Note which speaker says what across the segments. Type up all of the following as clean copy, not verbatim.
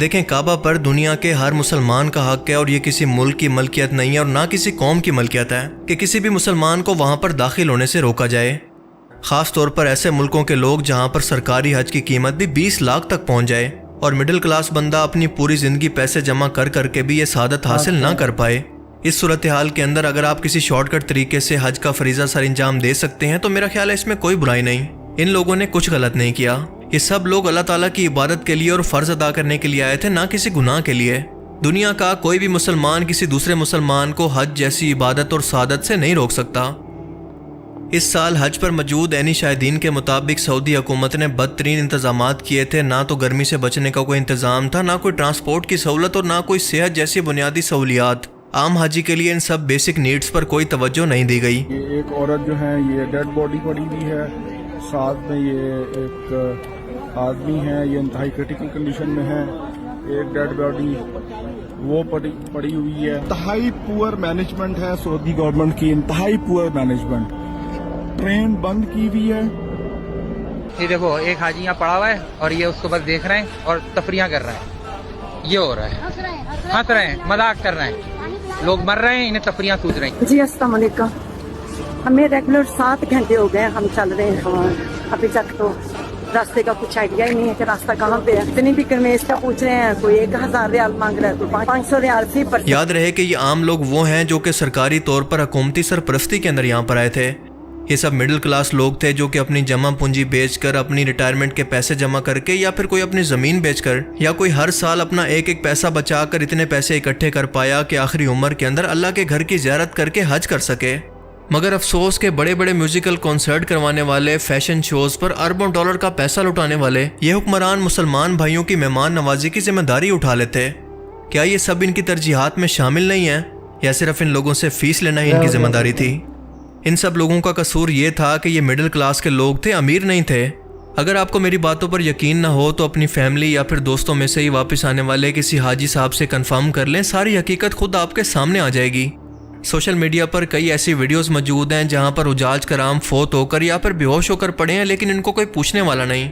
Speaker 1: دیکھیں کعبہ پر دنیا کے ہر مسلمان کا حق ہے اور یہ کسی ملک کی ملکیت نہیں ہے اور نہ کسی قوم کی ملکیت ہے کہ کسی بھی مسلمان کو وہاں پر داخل ہونے سے روکا جائے، خاص طور پر ایسے ملکوں کے لوگ جہاں پر سرکاری حج کی قیمت بھی 20 لاکھ تک پہنچ جائے اور مڈل کلاس بندہ اپنی پوری زندگی پیسے جمع کر کر کے بھی یہ سعادت حاصل نہ کر پائے۔ اس صورتحال کے اندر اگر آپ کسی شارٹ کٹ طریقے سے حج کا فریضہ سر انجام دے سکتے ہیں تو میرا خیال ہے اس میں کوئی برائی نہیں۔ ان لوگوں نے کچھ غلط نہیں کیا، یہ سب لوگ اللہ تعالیٰ کی عبادت کے لیے اور فرض ادا کرنے کے لیے آئے تھے، نہ کسی گناہ کے لیے۔ دنیا کا کوئی بھی مسلمان کسی دوسرے مسلمان کو حج جیسی عبادت اور سعادت سے نہیں روک سکتا۔ اس سال حج پر موجود عینی شاہدین کے مطابق سعودی حکومت نے بدترین انتظامات کیے تھے، نہ تو گرمی سے بچنے کا کوئی انتظام تھا، نہ کوئی ٹرانسپورٹ کی سہولت اور نہ کوئی صحت جیسی بنیادی سہولیات۔ عام حاجی کے لیے ان سب بیسک نیڈز پر کوئی توجہ نہیں دی گئی۔
Speaker 2: یہ ایک عورت جو ہے یہ ڈیڈ باڈی پڑی ہوئی ہے، ساتھ میں یہ ایک آدمی ہے، یہ انتہائی کرٹیکل کنڈیشن میں ہے، ایک ڈیڈ باڈی وہ پڑی ہوئی ہے۔ انتہائی پور مینجمنٹ ہے سعودی گورنمنٹ کی، انتہائی پور مینجمنٹ۔ ٹرین بند کی ہوئی ہے۔
Speaker 3: یہ دیکھو ایک حاجی یہاں پڑا ہوا ہے اور یہ اس کو بس دیکھ رہے ہیں اور تفریح کر رہے ہیں، یہ ہو رہا ہے، ہنس رہے ہیں، مذاق کر رہے ہیں، لوگ مر رہے ہیں، انہیں تفریح سوچ رہے ہیں۔
Speaker 4: جی السلام علیکم، ہمیں ریگولر 7 گھنٹے ہو گئے ہم چل رہے ہیں، ابھی تک تو راستے کا کچھ آئیڈیا ہی نہیں ہے کہ راستہ کہاں پہ ہے۔ اتنی بھی کرمیز کا پوچھ رہے ہیں، کوئی 1000 ریال مانگ رہا ہے، تو 500 ریال فی پر۔
Speaker 1: یاد رہے کہ یہ عام لوگ وہ ہیں جو کہ سرکاری طور پر حکومتی سرپرستی کے اندر یہاں پر آئے تھے۔ یہ سب مڈل کلاس لوگ تھے جو کہ اپنی جمع پونجی بیچ کر، اپنی ریٹائرمنٹ کے پیسے جمع کر کے، یا پھر کوئی اپنی زمین بیچ کر، یا کوئی ہر سال اپنا ایک ایک پیسہ بچا کر اتنے پیسے اکٹھے کر پایا کہ آخری عمر کے اندر اللہ کے گھر کی زیارت کر کے حج کر سکے۔ مگر افسوس کہ بڑے بڑے میوزیکل کنسرٹ کروانے والے، فیشن شوز پر اربوں ڈالر کا پیسہ لٹانے والے یہ حکمران مسلمان بھائیوں کی مہمان نوازی کی ذمہ داری اٹھا لیتے۔ کیا یہ سب ان کی ترجیحات میں شامل نہیں ہیں، یا صرف ان لوگوں سے فیس لینا ہی ان کی ذمہ داری تھی؟ ان سب لوگوں کا قصور یہ تھا کہ یہ مڈل کلاس کے لوگ تھے، امیر نہیں تھے۔ اگر آپ کو میری باتوں پر یقین نہ ہو تو اپنی فیملی یا پھر دوستوں میں سے ہی واپس آنے والے کسی حاجی صاحب سے کنفرم کر لیں، ساری حقیقت خود آپ کے سامنے آ جائے گی۔ سوشل میڈیا پر کئی ایسی ویڈیوز موجود ہیں جہاں پر حجاج کرام فوت ہو کر یا پھر بے ہوش ہو کر پڑے ہیں، لیکن ان کو کوئی پوچھنے والا نہیں۔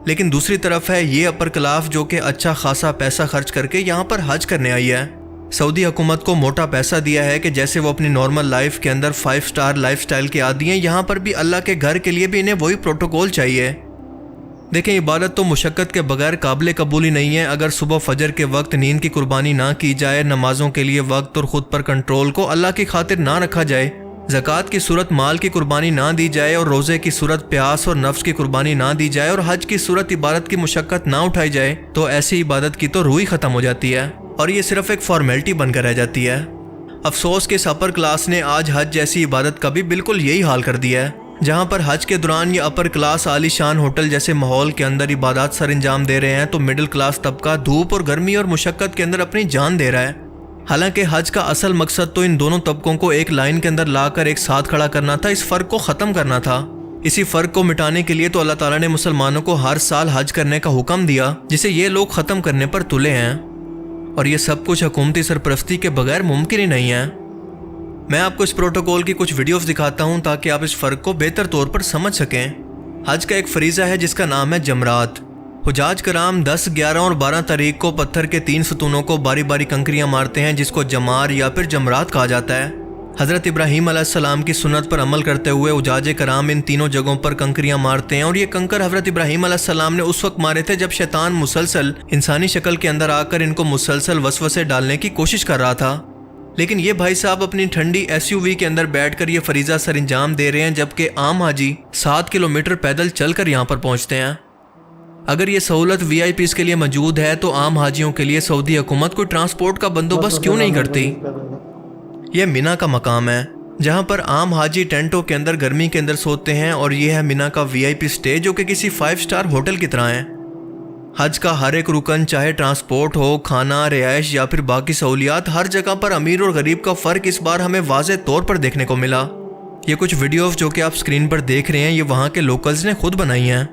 Speaker 1: لیکن دوسری طرف ہے یہ اپر کلاس جو کہ اچھا خاصا پیسہ خرچ کر کے یہاں پر حج کرنے آئی ہے۔ سعودی حکومت کو موٹا پیسہ دیا ہے کہ جیسے وہ اپنی نارمل لائف کے اندر 5 سٹار لائف سٹائل کے عادی ہیں، یہاں پر بھی اللہ کے گھر کے لیے بھی انہیں وہی پروٹوکول چاہیے۔ دیکھیں عبادت تو مشقت کے بغیر قابل قبول ہی نہیں ہے۔ اگر صبح فجر کے وقت نیند کی قربانی نہ کی جائے، نمازوں کے لیے وقت اور خود پر کنٹرول کو اللہ کی خاطر نہ رکھا جائے، زکوٰۃ کی صورت مال کی قربانی نہ دی جائے اور روزے کی صورت پیاس اور نفس کی قربانی نہ دی جائے اور حج کی صورت عبادت کی مشقت نہ اٹھائی جائے، تو ایسی عبادت کی تو روح ہی ختم ہو جاتی ہے اور یہ صرف ایک فارمیلٹی بن کر رہ جاتی ہے۔ افسوس کہ اس اپر کلاس نے آج حج جیسی عبادت کا بھی بالکل یہی حال کر دیا ہے، جہاں پر حج کے دوران یہ اپر کلاس عالی شان ہوٹل جیسے ماحول کے اندر عبادات سر انجام دے رہے ہیں، تو مڈل کلاس طبقہ دھوپ اور گرمی اور مشقت کے اندر اپنی جان دے رہا ہے۔ حالانکہ حج کا اصل مقصد تو ان دونوں طبقوں کو ایک لائن کے اندر لا کر ایک ساتھ کھڑا کرنا تھا، اس فرق کو ختم کرنا تھا۔ اسی فرق کو مٹانے کے لیے تو اللہ تعالیٰ نے مسلمانوں کو ہر سال حج کرنے کا حکم دیا، جسے یہ لوگ ختم کرنے پر تلے ہیں، اور یہ سب کچھ حکومتی سرپرستی کے بغیر ممکن ہی نہیں ہے۔ میں آپ کو اس پروٹوکول کی کچھ ویڈیوز دکھاتا ہوں تاکہ آپ اس فرق کو بہتر طور پر سمجھ سکیں۔ حج کا ایک فریضہ ہے جس کا نام ہے جمرات۔ حجاج کرام 10، 11 اور 12 تاریخ کو پتھر کے 3 ستونوں کو باری باری کنکریاں مارتے ہیں، جس کو جمار یا پھر جمرات کہا جاتا ہے۔ حضرت ابراہیم علیہ السلام کی سنت پر عمل کرتے ہوئے حجاج کرام ان تینوں جگہوں پر کنکریاں مارتے ہیں، اور یہ کنکر حضرت ابراہیم علیہ السلام نے اس وقت مارے تھے جب شیطان مسلسل انسانی شکل کے اندر آ کر ان کو مسلسل وسوسے ڈالنے کی کوشش کر رہا تھا۔ لیکن یہ بھائی صاحب اپنی ٹھنڈی SUV کے اندر بیٹھ کر یہ فریضہ سر انجام دے رہے ہیں، جبکہ عام حاجی 7 کلومیٹر پیدل چل کر یہاں پر پہنچتے ہیں۔ اگر یہ سہولت VIPs کے لیے موجود ہے تو عام حاجیوں کے لیے سعودی حکومت کوئی ٹرانسپورٹ کا بندوبست کیوں نہیں کرتی؟ یہ مینا کا مقام ہے جہاں پر عام حاجی ٹینٹوں کے اندر گرمی کے اندر سوتے ہیں، اور یہ ہے مینا کا VIP سٹے جو کہ کسی 5 سٹار ہوٹل کی طرح ہے۔ حج کا ہر ایک رکن، چاہے ٹرانسپورٹ ہو، کھانا، رہائش یا پھر باقی سہولیات، ہر جگہ پر امیر اور غریب کا فرق اس بار ہمیں واضح طور پر دیکھنے کو ملا۔ یہ کچھ ویڈیوز جو کہ آپ سکرین پر دیکھ رہے ہیں یہ وہاں کے لوکلز نے خود بنائی ہیں۔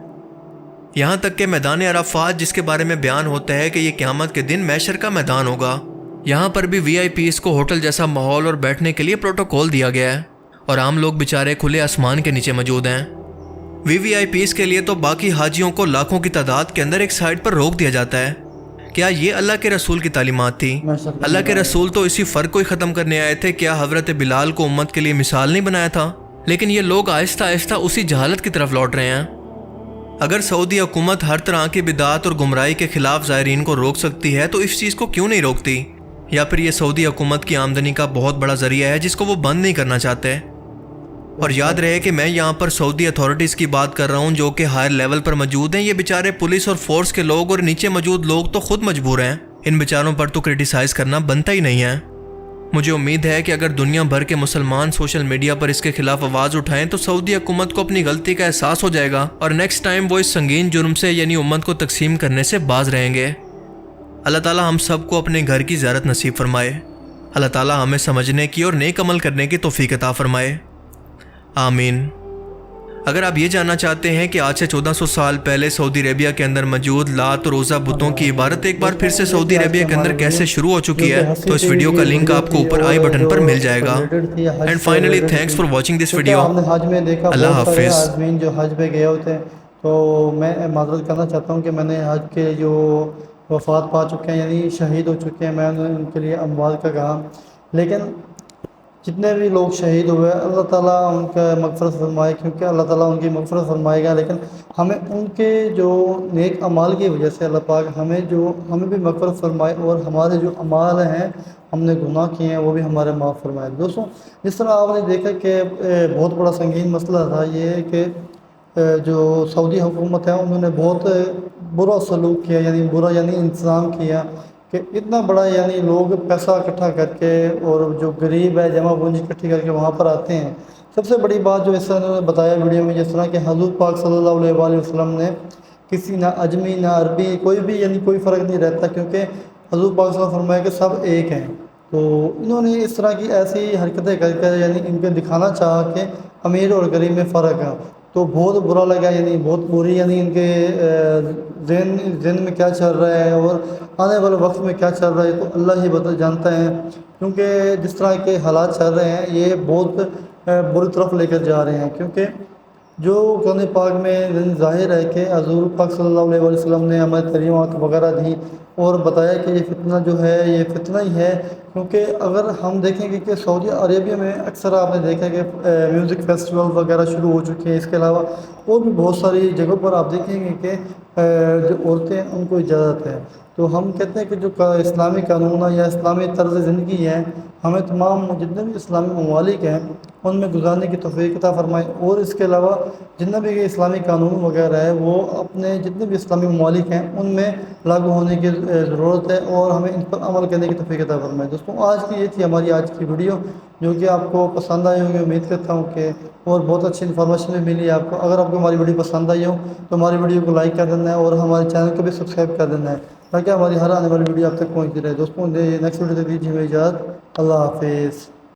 Speaker 1: یہاں تک کہ میدان عرفات جس کے بارے میں بیان ہوتا ہے کہ یہ قیامت کے دن محشر کا میدان ہوگا، یہاں پر بھی VIPs کو ہوٹل جیسا ماحول اور بیٹھنے کے لیے پروٹوکول دیا گیا ہے، اور عام لوگ بیچارے کھلے آسمان کے نیچے موجود ہیں۔ VVIPs کے لیے تو باقی حاجیوں کو لاکھوں کی تعداد کے اندر ایک سائٹ پر روک دیا جاتا ہے۔ کیا یہ اللہ کے رسول کی تعلیمات تھی؟ اللہ کے رسول تو اسی فرق کو ہی ختم کرنے آئے تھے۔ کیا حضرت بلال کو امت کے لیے مثال نہیں بنایا تھا؟ لیکن یہ لوگ آہستہ آہستہ اسی جہالت کی طرف لوٹ رہے ہیں۔ اگر سعودی حکومت ہر طرح کی بدعات اور گمراہی کے خلاف زائرین کو روک سکتی ہے تو اس چیز کو کیوں نہیں روکتی؟ یا پھر یہ سعودی حکومت کی آمدنی کا بہت بڑا ذریعہ ہے جس کو وہ بند نہیں کرنا چاہتے؟ اور یاد رہے کہ میں یہاں پر سعودی اتھارٹیز کی بات کر رہا ہوں جو کہ ہائر لیول پر موجود ہیں۔ یہ بیچارے پولیس اور فورس کے لوگ اور نیچے موجود لوگ تو خود مجبور ہیں، ان بیچاروں پر تو کرٹیسائز کرنا بنتا ہی نہیں ہے۔ مجھے امید ہے کہ اگر دنیا بھر کے مسلمان سوشل میڈیا پر اس کے خلاف آواز اٹھائیں تو سعودی حکومت کو اپنی غلطی کا احساس ہو جائے گا اور نیکسٹ ٹائم وہ اس سنگین جرم سے یعنی امت کو تقسیم کرنے سے باز رہیں گے۔ اللہ تعالیٰ ہم سب کو اپنے گھر کی زیارت نصیب فرمائے۔ اللہ تعالیٰ ہمیں سمجھنے کی اور نیک عمل کرنے کی توفیق عطا فرمائے، آمین۔ اگر آپ یہ جاننا چاہتے ہیں کہ آج سے 1400 سال پہلے سعودی عربیہ کے اندر موجود لات اور عزیٰ بتوں کی عبادت ایک بار پھر سے سعودی عربیہ کے اندر کیسے شروع ہو چکی ہے تو اس ویڈیو کا لنک آپ کو اوپر آئی بٹن پر مل جائے گا۔ And finally thanks for watching this video.
Speaker 5: آپ نے حج میں دیکھا
Speaker 1: اللہ
Speaker 5: بہت سارے
Speaker 1: حافظ۔
Speaker 5: آدمین جو حج پہ گئے ہوتے ہیں، تو میں معذرت کرنا چاہتا ہوں کہ میں نے حج کے جو وفات پا چکے ہیں یعنی شہید ہو چکے ہیں، میں نے ان کے لیے اموات کا کہا، لیکن جتنے بھی لوگ شہید ہوئے اللہ تعالیٰ ان کا مغفرت فرمائے، کیونکہ اللہ تعالیٰ ان کی مغفرت فرمائے گا، لیکن ہمیں ان کے جو نیک اعمال کی وجہ سے اللہ پاک ہمیں بھی مغفرت فرمائے اور ہمارے جو اعمال ہیں ہم نے گناہ کیے ہیں وہ بھی ہمارے معاف فرمائے۔ دوستوں، جس طرح آپ نے دیکھا کہ بہت بڑا سنگین مسئلہ تھا یہ کہ جو سعودی حکومت ہے انہوں نے بہت برا سلوک کیا، یعنی انتظام کیا کہ اتنا بڑا یعنی لوگ پیسہ اکٹھا کر کے اور جو غریب ہے جمع پونجی اکٹھی کر کے وہاں پر آتے ہیں۔ سب سے بڑی بات جو اس طرح انہوں نے بتایا ویڈیو میں، جس طرح کہ حضور پاک صلی اللہ علیہ وآلہ وسلم نے کسی نہ اجمی نہ عربی کوئی بھی یعنی کوئی فرق نہیں رہتا، کیونکہ حضور پاک صلی اللہ علیہ وسلم فرمایا کہ سب ایک ہیں۔ تو انہوں نے اس طرح کی ایسی حرکتیں کر کے یعنی ان کو دکھانا چاہا کہ امیر اور غریب میں فرق ہے، تو بہت برا لگا، یعنی بہت بری یعنی ان کے ذہن میں کیا چل رہا ہے اور آنے والے وقت میں کیا چل رہا ہے تو اللہ ہی جانتا ہے، کیونکہ جس طرح کے حالات چل رہے ہیں یہ بہت بری طرف لے کر جا رہے ہیں، کیونکہ جو قرآن پاک میں ظاہر ہے کہ حضور پاک صلی اللہ علیہ وسلم نے ہمیں تعلیمات وغیرہ دی اور بتایا کہ یہ فتنہ جو ہے یہ فتنہ ہی ہے، کیونکہ اگر ہم دیکھیں گے کہ سعودی عربیہ میں اکثر آپ نے دیکھا کہ میوزک فیسٹیول وغیرہ شروع ہو چکے ہیں، اس کے علاوہ اور بھی بہت ساری جگہوں پر آپ دیکھیں گے کہ جو عورتیں ان کو اجازت ہے۔ تو ہم کہتے ہیں کہ جو اسلامی قانون ہے یا اسلامی طرز زندگی ہے ہمیں تمام جتنے بھی اسلامی ممالک ہیں ان میں گزارنے کی توفیق عطا فرمائے، اور اس کے علاوہ جتنا بھی اسلامی قانون وغیرہ ہے وہ اپنے جتنے بھی اسلامی ممالک ہیں ان میں لاگو ہونے کی ضرورت ہے اور ہمیں ان پر عمل کرنے کی توفیق عطا فرمائے۔ دوستوں، آج کی یہ تھی ہماری آج کی ویڈیو جو کہ آپ کو پسند آئی ہوگی، امید کرتا ہوں کہ اور بہت اچھی انفارمیشن بھی ملی آپ کو۔ اگر آپ کو ہماری ویڈیو پسند آئی ہو تو ہماری ویڈیو کو لائک کر دینا ہے اور ہمارے چینل کو بھی سبسکرائب کر دینا ہے تاکہ ہماری ہر آنے والی ویڈیو آپ تک پہنچتی رہے۔ دوستوں، نیکسٹ ویڈیو تک دیجیے اجازت، اللہ حافظ۔